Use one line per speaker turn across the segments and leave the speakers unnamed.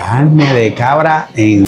carne de cabra en...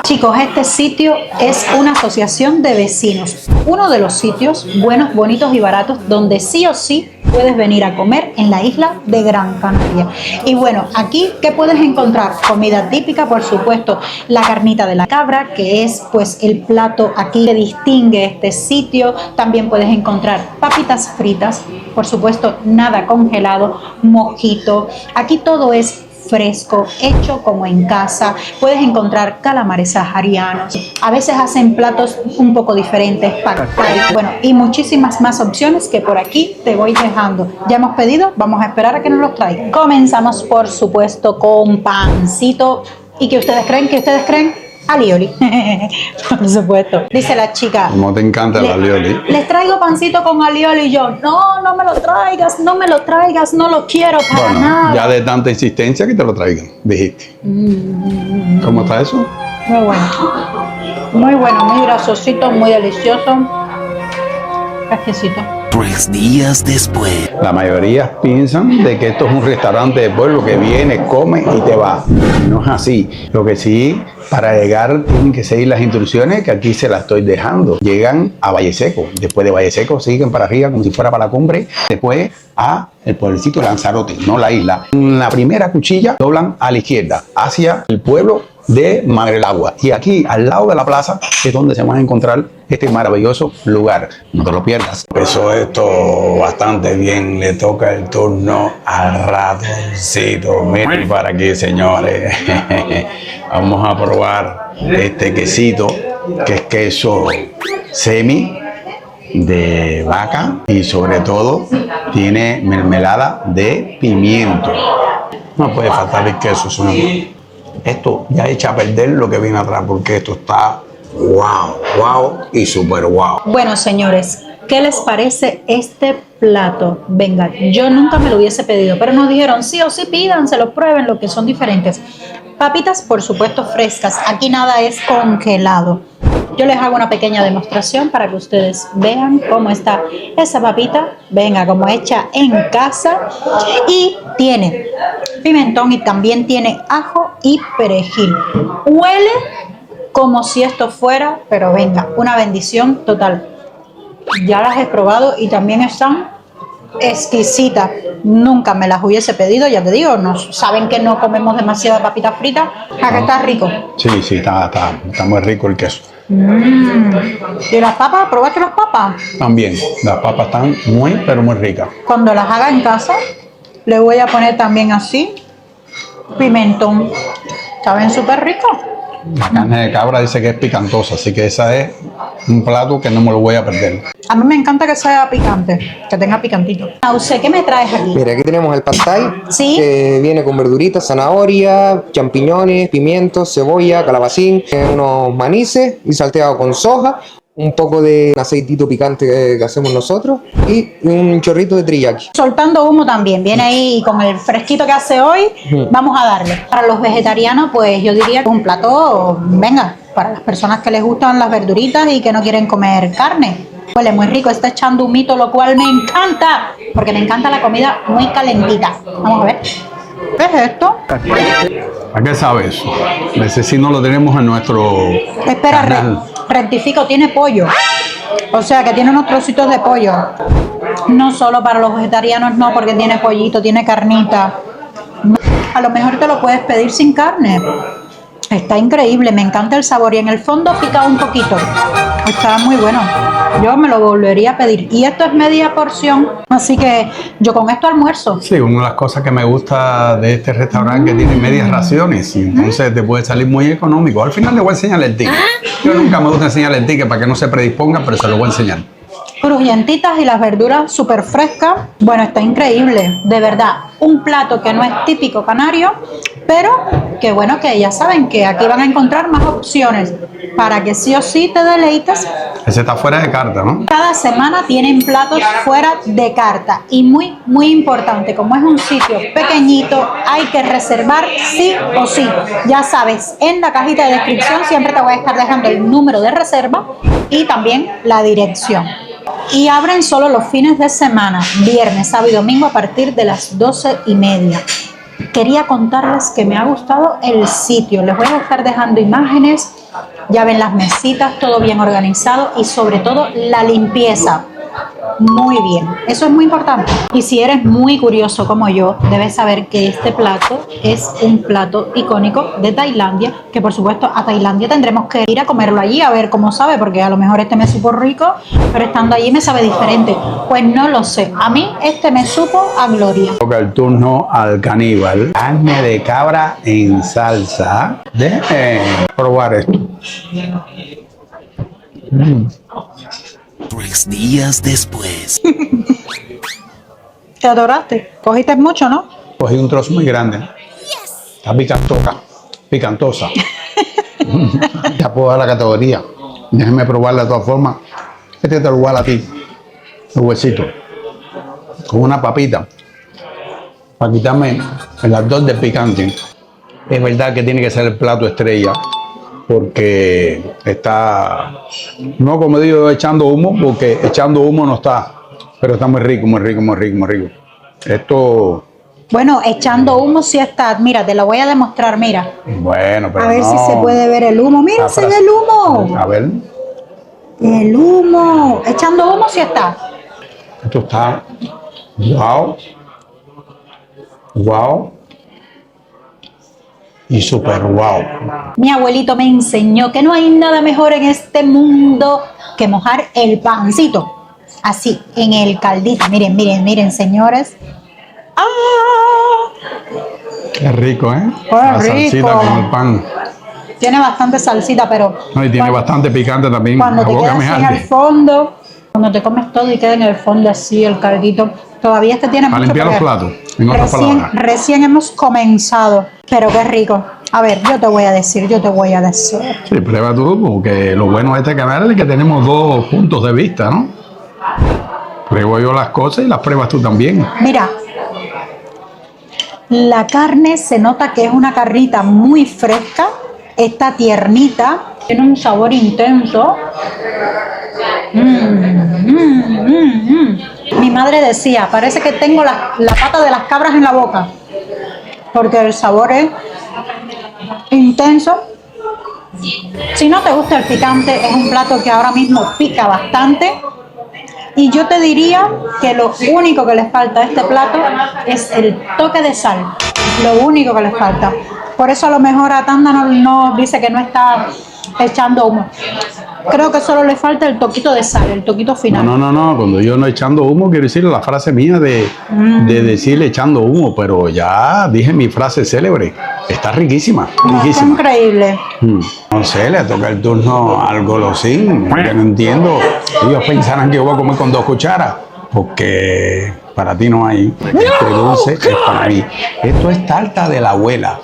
Chicos, este sitio es una asociación de vecinos. Uno de los sitios buenos, bonitos y baratos donde sí o sí puedes venir a comer en la isla de Gran Canaria. Y bueno, aquí, ¿qué puedes encontrar? Comida típica, por supuesto, la carnita de la cabra, que es pues el plato aquí que distingue este sitio. También puedes encontrar papitas fritas, por supuesto, nada congelado, mojito. Aquí todo es fresco, hecho como en casa. Puedes encontrar calamares saharianos. A veces hacen platos un poco diferentes, pad thai, bueno, y muchísimas más opciones que por aquí te voy dejando. Ya hemos pedido, vamos a esperar a que nos los traigan. Comenzamos, por supuesto, con pancito. ¿Y qué ustedes creen? ¿Qué ustedes creen? Alioli. Por supuesto. Dice la chica.
¿Cómo te encanta el alioli?
Les traigo pancito con alioli y yo, no me lo traigas, no me lo traigas, no lo quiero para nada.
Ya de tanta insistencia que te lo traigan, dijiste. ¿Cómo está eso?
Muy bueno. Muy bueno, muy grasosito, muy delicioso. Exquisito.
3 días después.
La mayoría piensan de que esto es un restaurante de pueblo que viene, come y te va. No es así. Lo que sí, para llegar tienen que seguir las instrucciones que aquí se las estoy dejando. Llegan a Valle Seco. Después de Valle Seco siguen para arriba como si fuera para la cumbre. Después a el pueblecito de Lanzarote, no la isla. En la primera cuchilla doblan a la izquierda hacia el pueblo de Madre del Agua. Y aquí, al lado de la plaza, es donde se van a encontrar este maravilloso lugar. No te lo pierdas. Empezó esto bastante bien. Le toca el turno al ratoncito. Miren para aquí, señores. Vamos a probar este quesito, que es queso semi de vaca y sobre todo tiene mermelada de pimiento. No puede faltar el queso, señor. Esto ya echa a perder lo que viene atrás, porque esto está wow y súper wow.
Bueno, señores, ¿qué les parece este plato? Venga, yo nunca me lo hubiese pedido, pero nos dijeron sí o sí pídanselo, prueben lo que son diferentes. Papitas, por supuesto, frescas. Aquí nada es congelado. Yo les hago una pequeña demostración para que ustedes vean cómo está esa papita. Venga, como hecha en casa. Y tiene pimentón y también tiene ajo y perejil. Huele como si esto fuera, pero venga, una bendición total. Ya las he probado y también están exquisitas. Nunca me las hubiese pedido, ya te digo, saben que no comemos demasiada papita frita. ¿A que está rico?
Sí, está muy rico el queso.
¿Y las papas? ¿Probaste las papas?
También, las papas están pero muy ricas.
Cuando las haga en casa, le voy a poner también así, pimentón. ¿Saben súper rico?
La carne de cabra dice que es picantosa, así que esa es un plato que no me lo voy a perder.
A mí me encanta que sea picante, que tenga picantito. Nause, ¿qué me traes aquí?
Mira, aquí tenemos el pad thai,
¿Sí?
que viene con verduritas, zanahoria, champiñones, pimientos, cebolla, calabacín, unos manices y salteado con soja, un poco de aceitito picante que hacemos nosotros y un chorrito de teriyaki.
Soltando humo también, viene ahí con el fresquito que hace hoy, vamos a darle. Para los vegetarianos, pues yo diría que un plato, venga, para las personas que les gustan las verduritas y que no quieren comer carne. Huele muy rico, está echando humito, lo cual me encanta, porque me encanta la comida muy calentita. Vamos a ver. ¿Qué es esto?
¿A qué sabe eso? Ese sí no lo tenemos en nuestro
Espera,
canal.
rectifico, tiene pollo. O sea que tiene unos trocitos de pollo. No solo para los vegetarianos, no, porque tiene pollito, tiene carnita. A lo mejor te lo puedes pedir sin carne. Está increíble, me encanta el sabor y en el fondo pica un poquito. Está muy bueno. Yo me lo volvería a pedir. Y esto es media porción, así que yo con esto almuerzo.
Sí, una de las cosas que me gusta de este restaurante es que tiene medias raciones y entonces te puede salir muy económico. Al final le voy a enseñar el ticket. Yo nunca me gusta enseñar el ticket para que no se predispongan, pero se lo voy a enseñar.
Crujientitas y las verduras súper frescas. Bueno, está increíble, de verdad. Un plato que no es típico canario, pero que bueno, que ya saben que aquí van a encontrar más opciones para que sí o sí te deleites.
Ese está fuera de carta, ¿no?
Cada semana tienen platos fuera de carta y muy importante, como es un sitio pequeñito, hay que reservar sí o sí. Ya sabes, en la cajita de descripción siempre te voy a estar dejando el número de reserva y también la dirección. Y abren solo los fines de semana, viernes, sábado y domingo a partir de las 12:30. quería contarles que me ha gustado el sitio. Les voy a estar dejando imágenes, ya ven las mesitas, todo bien organizado y sobre todo la limpieza. Muy bien, eso es muy importante. Y si eres muy curioso como yo, debes saber que este plato es un plato icónico de Tailandia, que por supuesto a Tailandia tendremos que ir a comerlo allí a ver cómo sabe, porque a lo mejor este me supo rico, pero estando allí me sabe diferente. Pues no lo sé, a mí este me supo a gloria.
Toca el turno al caníbal. Carne de cabra en salsa. Déjame probar esto.
3 días después.
¿Te adoraste? Cogiste mucho, ¿no?
Cogí un trozo muy grande. Está picantosa. Ya puedo dar la categoría. Déjame probarla de todas formas. Este te lo voy a dar a ti. El huesito. Con una papita. Para quitarme el ardor del picante. Es verdad que tiene que ser el plato estrella. Porque está, no como digo, echando humo, porque echando humo no está. Pero está muy rico, muy rico, muy rico, muy rico. Esto...
Bueno, echando humo sí está. Mira, te lo voy a demostrar, mira.
Bueno, pero
A ver
no.
si se puede ver el humo. Mira,
La
se ve
frase-
el humo.
A ver,
El humo. Echando humo sí está.
esto está... Wow. Wow. Y super wow.
Mi abuelito me enseñó que no hay nada mejor en este mundo que mojar el pancito. Así, en el caldito. Miren, miren, miren, señores. ¡Ah!
Qué rico, ¿eh?
Qué
La
rico.
salsita con el pan.
Tiene bastante salsita, pero
No, y tiene
cuando-
bastante picante también.
cuando
La
te
boca
quedas
me
en el
arde.
fondo, cuando te comes todo y queda en el fondo así el caldito, todavía este tiene
Para
mucho
limpiar los
porque
platos, en otras palabras.
recién hemos comenzado, pero qué rico. A ver, yo te voy a decir.
Sí, prueba tú, porque lo bueno de este canal es que tenemos dos puntos de vista, ¿no? Pruebo yo las cosas y las pruebas tú también.
Mira, la carne se nota que es una carnita muy fresca, está tiernita, tiene un sabor intenso. Mi madre decía, parece que tengo la pata de las cabras en la boca, porque el sabor es intenso. Si no te gusta el picante, es un plato que ahora mismo pica bastante. Y yo te diría que lo único que les falta a este plato es el toque de sal. Lo único que les falta. Por eso a lo mejor a Tanda no dice que no está echando humo. Creo que solo le falta el toquito de sal, el toquito final.
No. Cuando yo no echando humo, quiero decir la frase mía de decir echando humo, pero ya dije mi frase célebre. Está riquísima,
Está
riquísima.
increíble.
No sé, le toca el turno al golosín, que no entiendo. Ellos pensarán que yo voy a comer con 2 cucharas, porque para ti no hay. Este dulce es para mí. Esto es tarta de la abuela.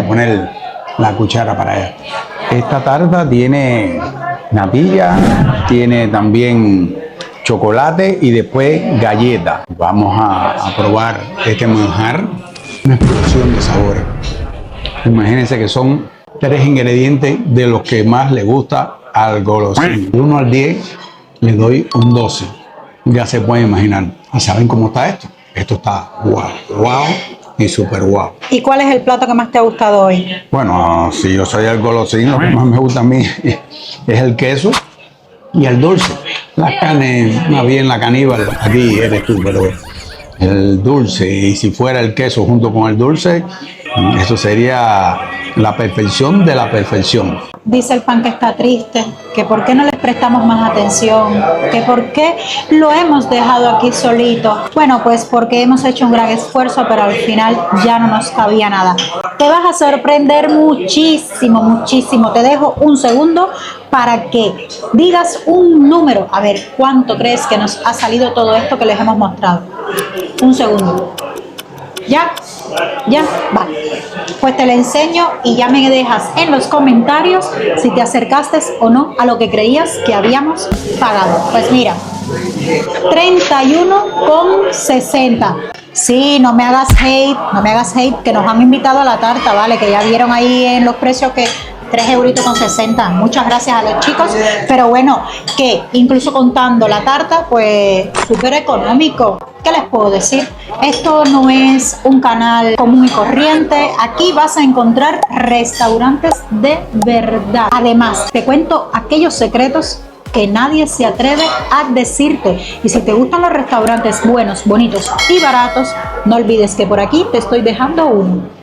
Poner la cuchara para ella. Esta tarta tiene natilla, tiene también chocolate y después galleta. Vamos a probar este manjar, una explosión de sabores. Imagínense que son 3 ingredientes de los que más le gusta al golosín. De 1 al 10 le doy un 12. Ya se pueden imaginar. ¿Saben cómo está esto? Esto está wow y super wow.
¿Y cuál es el plato que más te ha gustado hoy?
Bueno, si yo soy el golosín, lo que más me gusta a mí es el queso y el dulce. La carne, más bien la caníbal, aquí eres tú, pero el dulce, y si fuera el queso junto con el dulce, eso sería la perfección de la perfección.
Dice el pan que está triste, que por qué no les prestamos más atención, que por qué lo hemos dejado aquí solito. Bueno, pues porque hemos hecho un gran esfuerzo, pero al final ya no nos cabía nada. Te vas a sorprender muchísimo, muchísimo. Te dejo un segundo para que digas un número. A ver, ¿cuánto crees que nos ha salido todo esto que les hemos mostrado? Un segundo. ¿Ya? ¿Ya? Vale. Pues te lo enseño y ya me dejas en los comentarios si te acercaste o no a lo que creías que habíamos pagado. Pues mira, 31,60. Sí, no me hagas hate, que nos han invitado a la tarta, ¿vale? Que ya vieron ahí en los precios que 3,60 €. Muchas gracias a los chicos. Pero bueno, que incluso contando la tarta, pues súper económico. ¿Qué les puedo decir? Esto no es un canal común y corriente. Aquí vas a encontrar restaurantes de verdad. Además, te cuento aquellos secretos que nadie se atreve a decirte. Y si te gustan los restaurantes buenos, bonitos y baratos, no olvides que por aquí te estoy dejando uno.